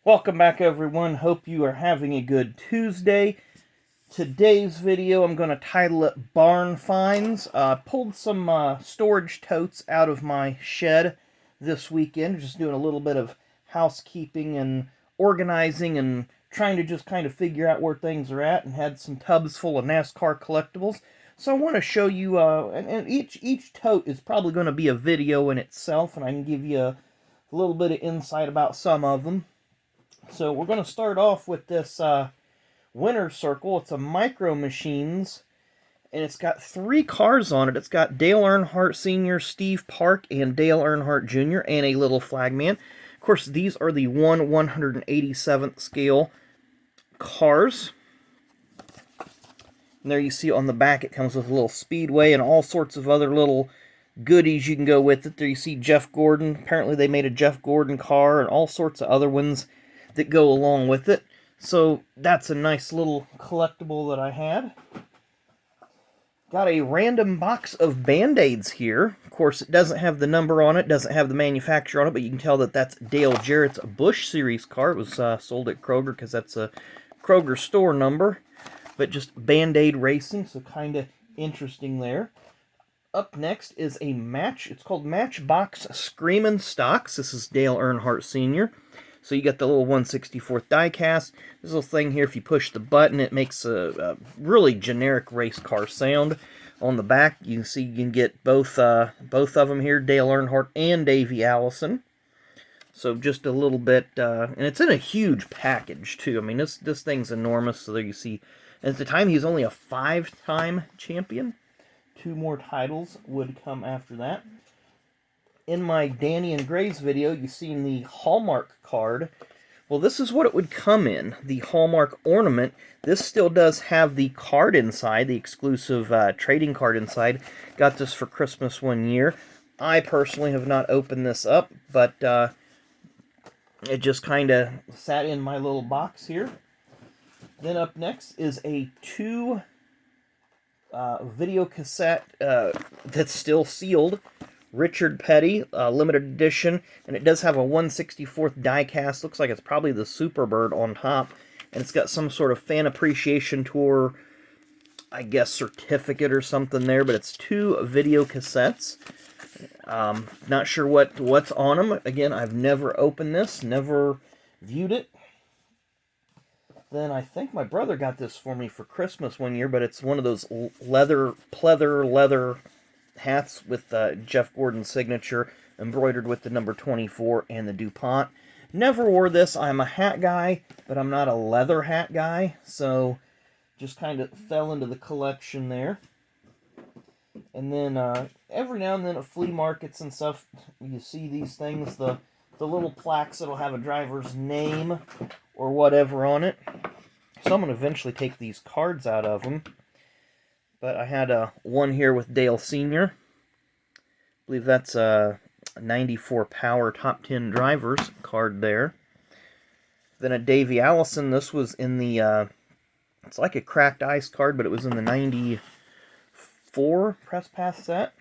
Welcome back, everyone. Hope you are having a good Tuesday. Today's video, I'm going to title it Barn Finds. Pulled some storage totes out of my shed this weekend. Just doing a little bit of housekeeping and organizing and trying to just kind of figure out where things are at, and had some tubs full of Nascar collectibles. So I want to show you, and each tote is probably going to be a video in itself, and I can give you a little bit of insight about some of them. So we're going to start off with this winner circle. It's a Micro Machines, and it's got 3 cars on it. It's got Dale Earnhardt Sr., Steve Park, and Dale Earnhardt Jr., and a little flagman. Of course, these are the 1/187th scale cars. And there you see on the back it comes with a little speedway and all sorts of other little goodies you can go with it. There you see Jeff Gordon. Apparently they made a Jeff Gordon car and all sorts of other ones that go along with it. So that's a nice little collectible that I had. Got a random box of Band-Aids here. Of course, it doesn't have the number on it, doesn't have the manufacturer on it, but you can tell that that's Dale Jarrett's Busch Series car. It was sold at Kroger because that's a Kroger store number. But just Band-Aid Racing, so kind of interesting there. Up next is a it's called Matchbox Screamin' Stocks. This is Dale Earnhardt Sr. So you got the little 1/64th die-cast. This little thing here, if you push the button, it makes a really generic race car sound. On the back, you can see you can get both of them here, Dale Earnhardt and Davey Allison. So just a little bit, and it's in a huge package, too. I mean, this thing's enormous. So there you see, at the time, he's only a 5-time champion. 2 more titles would come after that. In my Danny and Gray's video, you've seen the Hallmark card. Well, this is what it would come in, the Hallmark ornament. This still does have the card inside, the exclusive trading card inside. Got this for Christmas one year. I personally have not opened this up, but it just kind of sat in my little box here. Then up next is a 2 video cassette that's still sealed. Richard Petty, limited edition, and it does have a 1/64th die-cast. Looks like it's probably the Superbird on top, and it's got some sort of fan appreciation tour, I guess, certificate or something there, but it's 2 video cassettes. Not sure what's on them. Again, I've never opened this, never viewed it. Then I think my brother got this for me for Christmas one year, but it's one of those pleather leather hats with Jeff Gordon's signature, embroidered with the number 24 and the DuPont. Never wore this. I'm a hat guy, but I'm not a leather hat guy, so just kind of fell into the collection there. And then every now and then at flea markets and stuff, you see these things, the little plaques that'll have a driver's name or whatever on it. So I'm going to eventually take these cards out of them. But I had one here with Dale Sr. I believe that's a 94 Power Top 10 Drivers card there. Then a Davey Allison. This was in the, it's like a cracked ice card, but it was in the 94 Press Pass set.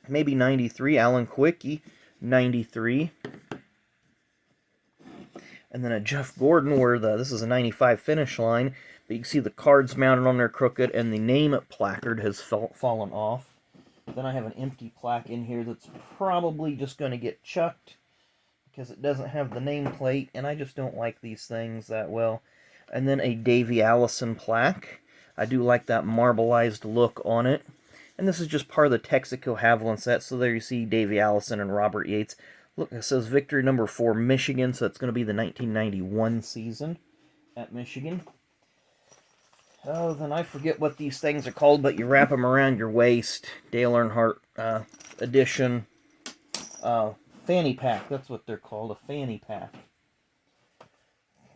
Maybe 93. Alan Quickie, 93. And then a Jeff Gordon, where this is a 95 finish line. But you can see the cards mounted on there crooked, and the name placard has fallen off. Then I have an empty plaque in here that's probably just going to get chucked because it doesn't have the nameplate, and I just don't like these things that well. And then a Davey Allison plaque. I do like that marbleized look on it. And this is just part of the Texaco Haviland set, so there you see Davey Allison and Robert Yates. Look, it says victory number 4, Michigan, so it's going to be the 1991 season at Michigan. Oh, then I forget what these things are called, but you wrap them around your waist. Dale Earnhardt edition fanny pack. That's what they're called, a fanny pack.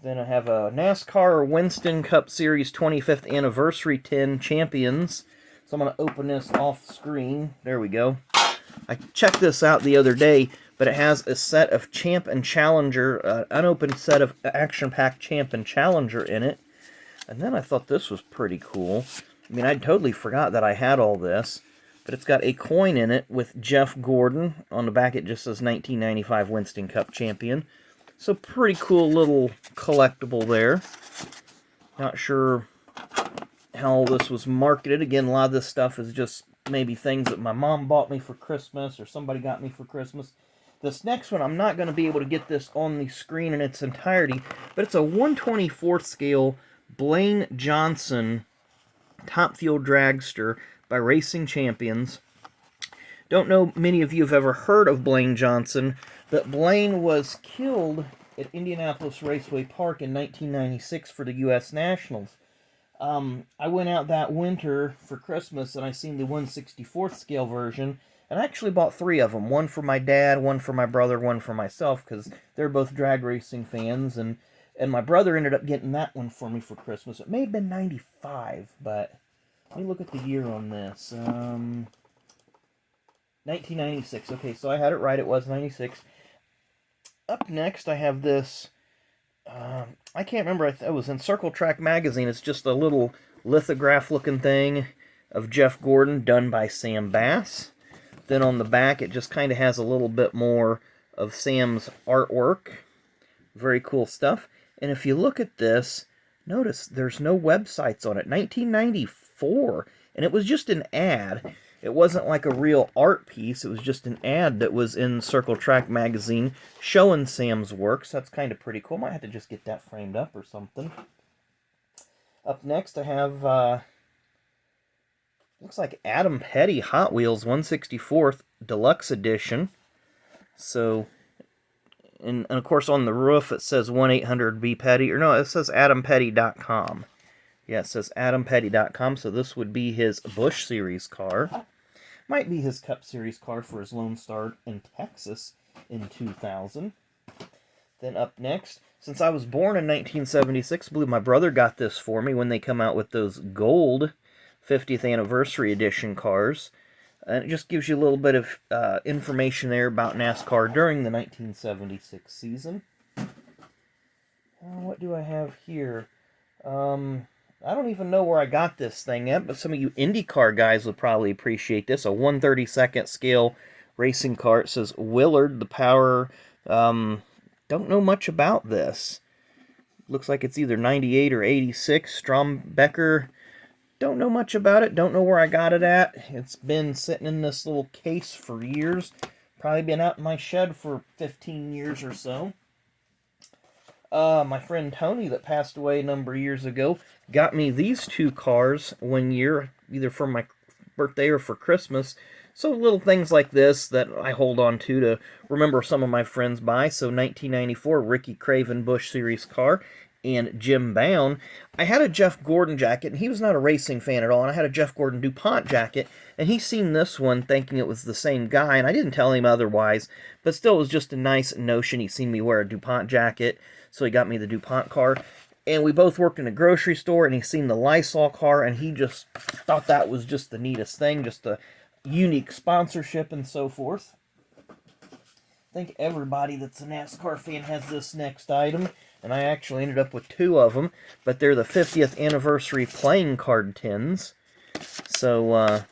Then I have a NASCAR Winston Cup Series 25th Anniversary 10 Champions. So I'm going to open this off screen. There we go. I checked this out the other day, but it has a set of Champ and Challenger, unopened set of Action Pack Champ and Challenger in it. And then I thought this was pretty cool. I mean, I totally forgot that I had all this. But it's got a coin in it with Jeff Gordon. On the back it just says 1995 Winston Cup Champion. So pretty cool little collectible there. Not sure how this was marketed. Again, a lot of this stuff is just maybe things that my mom bought me for Christmas or somebody got me for Christmas. This next one, I'm not going to be able to get this on the screen in its entirety, but it's a 1/24 scale Blaine Johnson Top Fuel Dragster by Racing Champions. Don't know many of you have ever heard of Blaine Johnson, but Blaine was killed at Indianapolis Raceway Park in 1996 for the U.S. Nationals. I went out that winter for Christmas and I seen the 1/64th scale version, and I actually bought 3 of them. One for my dad, one for my brother, one for myself, because they're both drag racing fans, and my brother ended up getting that one for me for Christmas. It may have been 95, but let me look at the year on this. 1996. Okay, so I had it right. It was 96. Up next, I have this. I can't remember. It was in Circle Track magazine. It's just a little lithograph-looking thing of Jeff Gordon done by Sam Bass. Then on the back, it just kind of has a little bit more of Sam's artwork. Very cool stuff. And if you look at this, notice there's no websites on it. 1994. And it was just an ad. It wasn't like a real art piece. It was just an ad that was in Circle Track magazine showing Sam's works. That's kind of pretty cool. Might have to just get that framed up or something. Up next, I have, looks like Adam Petty Hot Wheels 1/64th Deluxe Edition. So, and of course on the roof it says 1-800-B-Petty. Or no, it says AdamPetty.com. Yeah, it says AdamPetty.com, so this would be his Busch Series car. Might be his Cup Series car for his Lone Star in Texas in 2000. Then up next, since I was born in 1976, I believe my brother got this for me when they come out with those gold 50th Anniversary Edition cars. And it just gives you a little bit of information there about NASCAR during the 1976 season. What do I have here? I don't even know where I got this thing at, but some of you IndyCar guys would probably appreciate this. A 1/32nd scale racing car. It says Willard, the power. Don't know much about this. Looks like it's either 98 or 86. Strombecker. Don't know much about it. Don't know where I got it at. It's been sitting in this little case for years. Probably been out in my shed for 15 years or so. My friend Tony, that passed away a number of years ago, got me these 2 cars one year, either for my birthday or for Christmas. So little things like this that I hold on to remember some of my friends by. So 1994 Ricky Craven Busch Series car and Jim Bound. I had a Jeff Gordon jacket, and he was not a racing fan at all, and I had a Jeff Gordon DuPont jacket, and he seen this one thinking it was the same guy, and I didn't tell him otherwise, but still it was just a nice notion. He seen me wear a DuPont jacket, so he got me the DuPont car. And we both worked in a grocery store, and he seen the Lysol car, and he just thought that was just the neatest thing, just a unique sponsorship and so forth. I think everybody that's a NASCAR fan has this next item, and I actually ended up with 2 of them, but they're the 50th Anniversary playing card tins. So,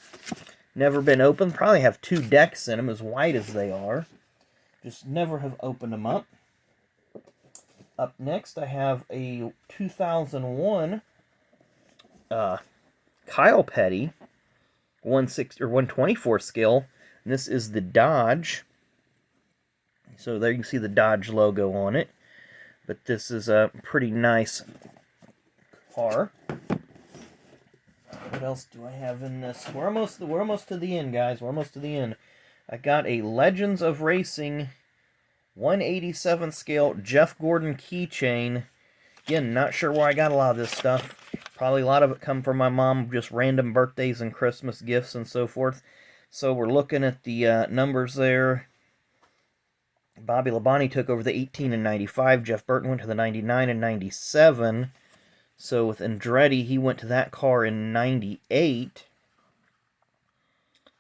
never been opened. Probably have 2 decks in them, as white as they are. Just never have opened them up. Up next, I have a 2001 Kyle Petty 1/24 scale, and this is the Dodge. So there you can see the Dodge logo on it, but this is a pretty nice car. What else do I have in this? We're almost to the end, guys. We're almost to the end. I got a Legends of Racing 1/87 scale Jeff Gordon keychain. Again, not sure where I got a lot of this stuff. Probably a lot of it come from my mom, just random birthdays and Christmas gifts and so forth. So we're looking at the numbers there. Bobby Labonte took over the 18 and 95. Jeff Burton went to the 99 and 97. So with Andretti, he went to that car in 98.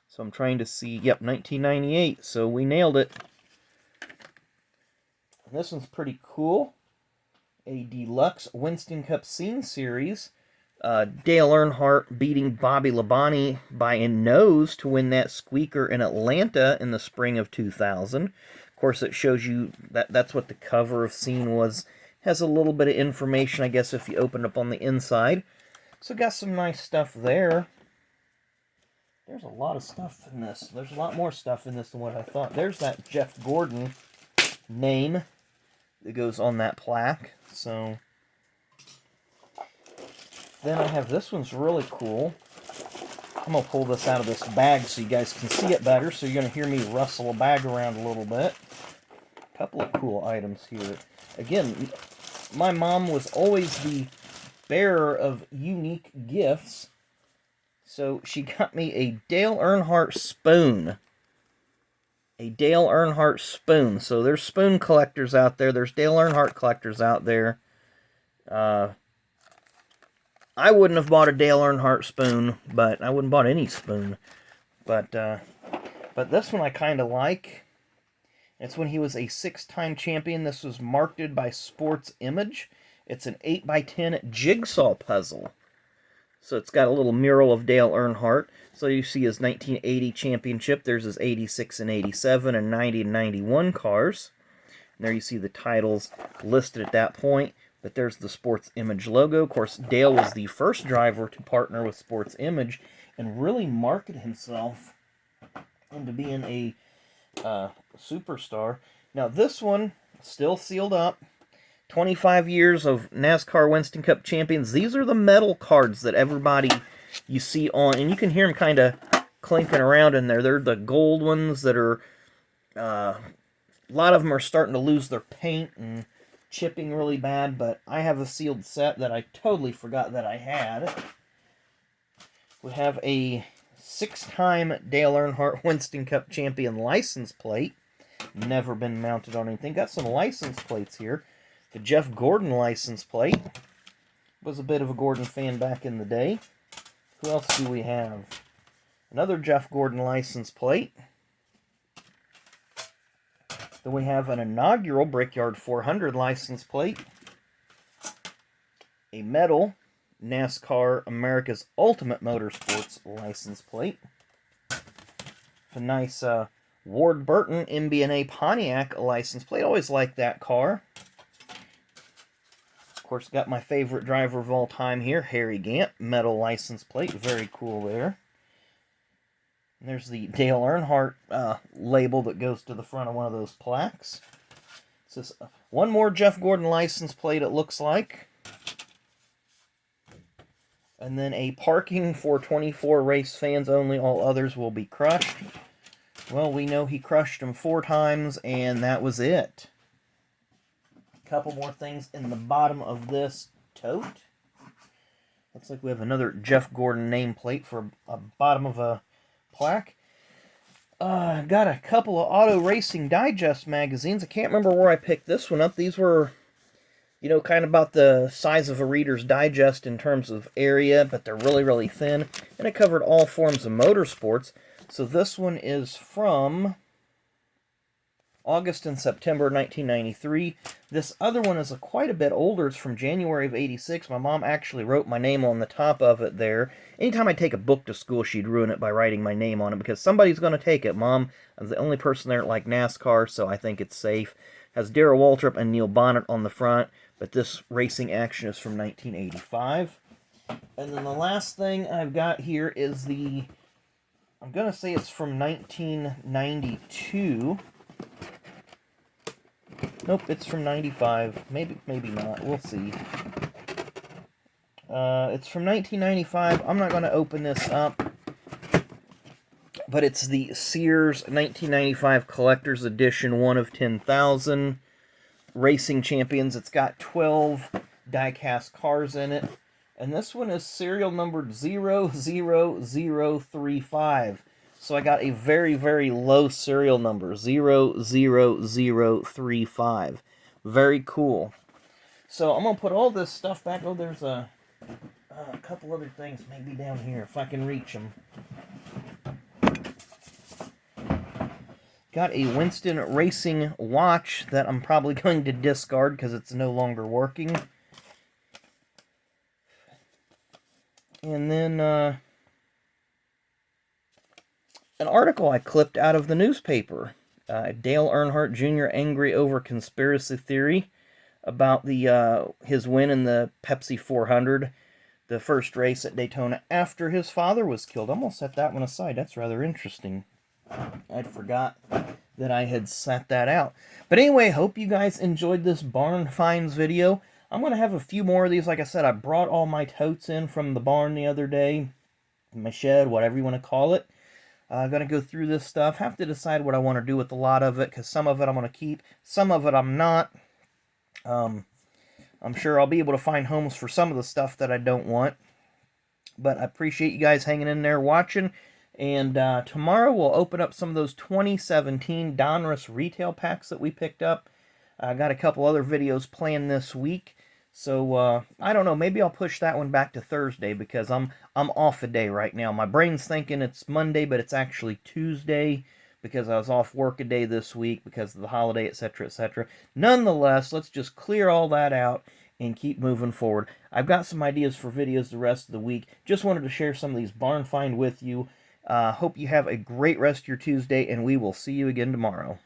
So I'm trying to see, yep, 1998. So we nailed it. This one's pretty cool. A deluxe Winston Cup Scene Series. Dale Earnhardt beating Bobby Labonte by a nose to win that squeaker in Atlanta in the spring of 2000. Of course, it shows you that's what the cover of Scene was. Has a little bit of information, I guess, if you open up on the inside. So got some nice stuff there. There's a lot of stuff in this. There's a lot more stuff in this than what I thought. There's that Jeff Gordon name that goes on that plaque. So then I have this one's really cool. I'm going to pull this out of this bag so you guys can see it better. So you're going to hear me rustle a bag around a little bit. A couple of cool items here. Again, my mom was always the bearer of unique gifts. So she got me a Dale Earnhardt spoon. A Dale Earnhardt spoon. So there's spoon collectors out there. There's Dale Earnhardt collectors out there. I wouldn't have bought a Dale Earnhardt spoon, but I wouldn't have bought any spoon. But this one I kind of like. It's when he was a 6-time champion. This was marketed by Sports Image. It's an 8x10 jigsaw puzzle. So it's got a little mural of Dale Earnhardt. So you see his 1980 championship. There's his 86 and 87 and 90 and 91 cars. And there you see the titles listed at that point. But there's the Sports Image logo. Of course, Dale was the first driver to partner with Sports Image and really market himself into being a superstar. Now this one, still sealed up. 25 years of NASCAR Winston Cup champions. These are the metal cards that everybody you see on, and you can hear them kind of clinking around in there. They're the gold ones that are, a lot of them are starting to lose their paint and chipping really bad, but I have a sealed set that I totally forgot that I had. We have a 6-time Dale Earnhardt Winston Cup champion license plate. Never been mounted on anything. Got some license plates here. The Jeff Gordon license plate. Was a bit of a Gordon fan back in the day. Who else do we have? Another Jeff Gordon license plate. Then we have an inaugural Brickyard 400 license plate. A metal NASCAR America's Ultimate Motorsports license plate. A nice Ward Burton MB&A Pontiac license plate. Always liked that car. Of course, got my favorite driver of all time here, Harry Gant, metal license plate. Very cool there. And there's the Dale Earnhardt label that goes to the front of one of those plaques. It says, one more Jeff Gordon license plate, it looks like. And then a parking for 24 race fans only, all others will be crushed. Well, we know he crushed them 4 times, and that was it. Couple more things in the bottom of this tote. Looks like we have another Jeff Gordon nameplate for a bottom of a plaque. Got a couple of Auto Racing Digest magazines. I can't remember where I picked this one up. These were, you know, kind of about the size of a Reader's Digest in terms of area, but they're really, really thin. And it covered all forms of motorsports. So this one is from August and September 1993. This other one is quite a bit older. It's from January of 86. My mom actually wrote my name on the top of it there. Anytime I take a book to school, she'd ruin it by writing my name on it because somebody's going to take it. Mom, I'm the only person there that like NASCAR, so I think it's safe. Has Darrell Waltrip and Neil Bonnet on the front, but this racing action is from 1985. And then the last thing I've got here is the, I'm going to say it's from 1992. Nope, it's from 95. Maybe not. We'll see. It's from 1995. I'm not going to open this up. But it's the Sears 1995 Collector's Edition 1 of 10,000 Racing Champions. It's got 12 die-cast cars in it. And this one is serial numbered 00035. So I got a very, very low serial number, 00035. Very cool. So I'm going to put all this stuff back. Oh, there's a couple other things maybe down here, if I can reach them. Got a Winston Racing watch that I'm probably going to discard because it's no longer working. And then an article I clipped out of the newspaper. Dale Earnhardt Jr. angry over conspiracy theory about his win in the Pepsi 400, the first race at Daytona after his father was killed. I'm going to set that one aside. That's rather interesting. I'd forgot that I had set that out. But anyway, hope you guys enjoyed this barn finds video. I'm going to have a few more of these. Like I said, I brought all my totes in from the barn the other day. My shed, whatever you want to call it. I'm going to go through this stuff. Have to decide what I want to do with a lot of it, because some of it I'm going to keep. Some of it I'm not. I'm sure I'll be able to find homes for some of the stuff that I don't want. But I appreciate you guys hanging in there watching. And tomorrow we'll open up some of those 2017 Donruss retail packs that we picked up. I got a couple other videos planned this week. So I don't know, maybe I'll push that one back to Thursday, because I'm off a day right now. My brain's thinking it's Monday, but it's actually Tuesday, because I was off work a day this week because of the holiday, etc., etc. Nonetheless, let's just clear all that out and keep moving forward. I've got some ideas for videos the rest of the week. Just wanted to share some of these barn find with you. Hope you have a great rest of your Tuesday, and we will see you again tomorrow.